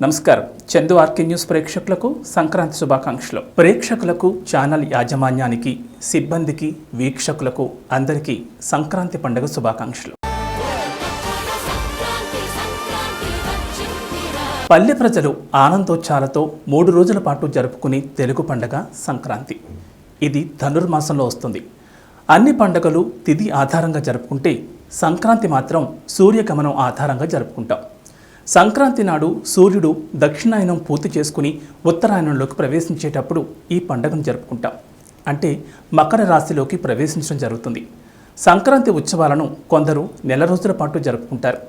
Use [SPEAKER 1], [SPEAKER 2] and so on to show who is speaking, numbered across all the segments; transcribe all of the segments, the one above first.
[SPEAKER 1] నమస్కారం. Chandu RK news ప్రేక్షకులకు సంక్రాంతి శుభాకాంక్షలు. ప్రేక్షకులకు, ఛానల్ యాజమాన్యానికి, సిబ్బందికి, వీక్షకులకు అందరికీ సంక్రాంతి పండుగ శుభాకాంక్షలు. పల్లె ప్రజలు ఆనందోత్సాహాలతో 3 రోజుల పాటు జరుపుకునే తెలుగు పండుగ సంక్రాంతి. ఇది ధనుర్మాసంలో వస్తుంది. అన్ని పండుగలు తిథి ఆధారంగా జరుపుకుంటే సంక్రాంతి మాత్రం సూర్యగమనం ఆధారంగా జరుపుకుంటాం. సంక్రాంతి నాడు సూర్యుడు దక్షిణాయనం పూర్తి చేసుకుని ఉత్తరాయణంలోకి ప్రవేశించేటప్పుడు ఈ పండుగను జరుపుకుంటాం. అంటే మకర రాశిలోకి ప్రవేశించడం జరుగుతుంది. సంక్రాంతి ఉత్సవాలను కొందరు నెల రోజుల పాటు జరుపుకుంటారు.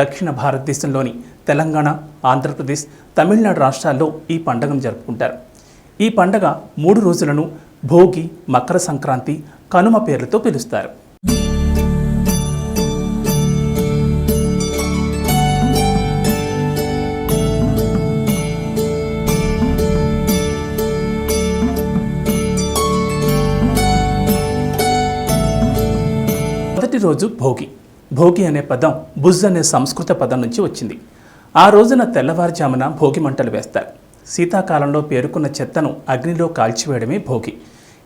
[SPEAKER 1] దక్షిణ భారతదేశంలోని తెలంగాణ, ఆంధ్రప్రదేశ్, తమిళనాడు రాష్ట్రాల్లో ఈ పండుగను జరుపుకుంటారు. ఈ పండుగ 3 రోజులను భోగి, మకర సంక్రాంతి, కనుమ పేర్లతో పిలుస్తారు. మొదటి రోజు భోగి. భోగి అనే పదం బుజ్ అనే సంస్కృత పదం నుంచి వచ్చింది. ఆ రోజున తెల్లవారుజామున భోగి మంటలు వేస్తారు. శీతాకాలంలో పేరుకున్న చెత్తను అగ్నిలో కాల్చివేయడమే భోగి.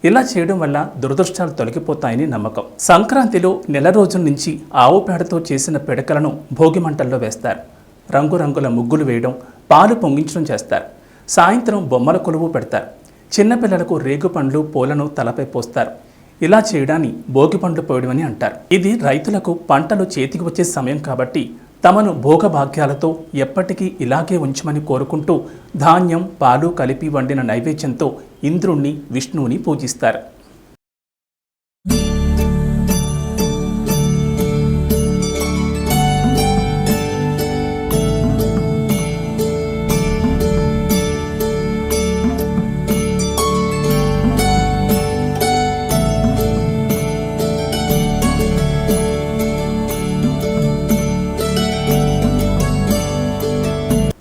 [SPEAKER 1] ఇలా చేయడం వల్ల దురదృష్టాలు తొలగిపోతాయని నమ్మకం. సంక్రాంతిలో నెల రోజుల నుంచి ఆవు పేడతో చేసిన పిడకలను భోగి మంటల్లో వేస్తారు. రంగురంగుల ముగ్గులు వేయడం, పాలు పొంగించడం చేస్తారు. సాయంత్రం బొమ్మల కొలువు పెడతారు. చిన్నపిల్లలకు రేగుపండ్లు, పూలను తలపై పోస్తారు. ఇలా చేయడాన్ని భోగి పండ్లు పోయడమని అంటారు. ఇది రైతులకు పంటలు చేతికి వచ్చే సమయం కాబట్టి తమను భోగభాగ్యాలతో ఎప్పటికీ ఇలాగే ఉంచమని కోరుకుంటూ ధాన్యం, పాలు కలిపి వండిన నైవేద్యంతో ఇంద్రుణ్ణి, విష్ణువుని పూజిస్తారు.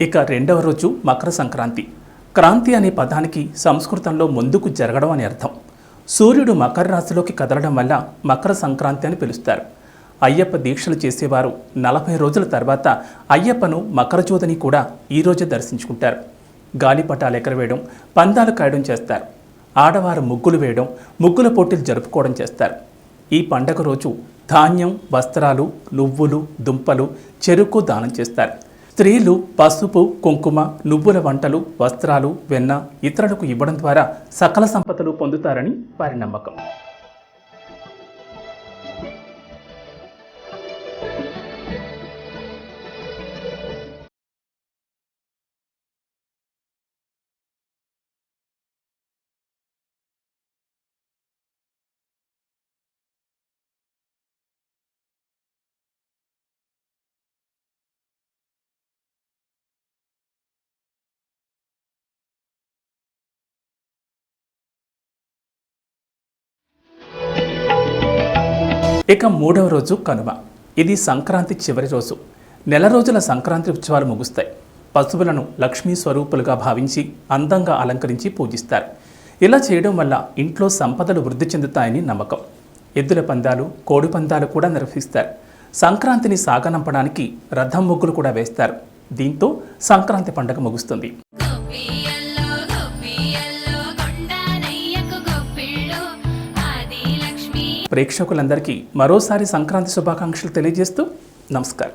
[SPEAKER 1] ఇక రెండవ రోజు మకర సంక్రాంతి. క్రాంతి అనే పదానికి సంస్కృతంలో ముందుకు జరగడం అని అర్థం. సూర్యుడు మకర రాశిలోకి కదలడం వల్ల మకర సంక్రాంతి అని పిలుస్తారు. అయ్యప్ప దీక్షలు చేసేవారు 40 రోజుల తర్వాత అయ్యప్పను మకరజ్యోతిని కూడా ఈరోజే దర్శించుకుంటారు. గాలిపటాలు ఎగరవేయడం, పందాలు కాయడం చేస్తారు. ఆడవారు ముగ్గులు వేయడం, ముగ్గుల పోటీలు జరుపుకోవడం చేస్తారు. ఈ పండగ రోజు ధాన్యం, వస్త్రాలు, నువ్వులు, దుంపలు, చెరుకు దానం చేస్తారు. స్త్రీలు పసుపు, కుంకుమ, నువ్వుల వంటలు, వస్త్రాలు, వెన్న ఇతరులకు ఇవ్వడం ద్వారా సకల సంపదలు పొందుతారని వారి నమ్మకం. ఇక 3వ రోజు కనుమ. ఇది సంక్రాంతి చివరి రోజు. నెల రోజుల సంక్రాంతి ఉత్సవాలు ముగుస్తాయి. పశువులను లక్ష్మీ స్వరూపులుగా భావించి అందంగా అలంకరించి పూజిస్తారు. ఇలా చేయడం వల్ల ఇంట్లో సంపదలు వృద్ధి చెందుతాయని నమ్మకం. ఎద్దుల పందాలు, కోడి పందాలు కూడా నిర్వహిస్తారు. సంక్రాంతిని సాగనంపడానికి రథం ముగ్గులు కూడా వేస్తారు. దీంతో సంక్రాంతి పండుగ ముగుస్తుంది. ప్రేక్షకులందరికీ మరోసారి సంక్రాంతి శుభాకాంక్షలు తెలియజేస్తూ నమస్కారం.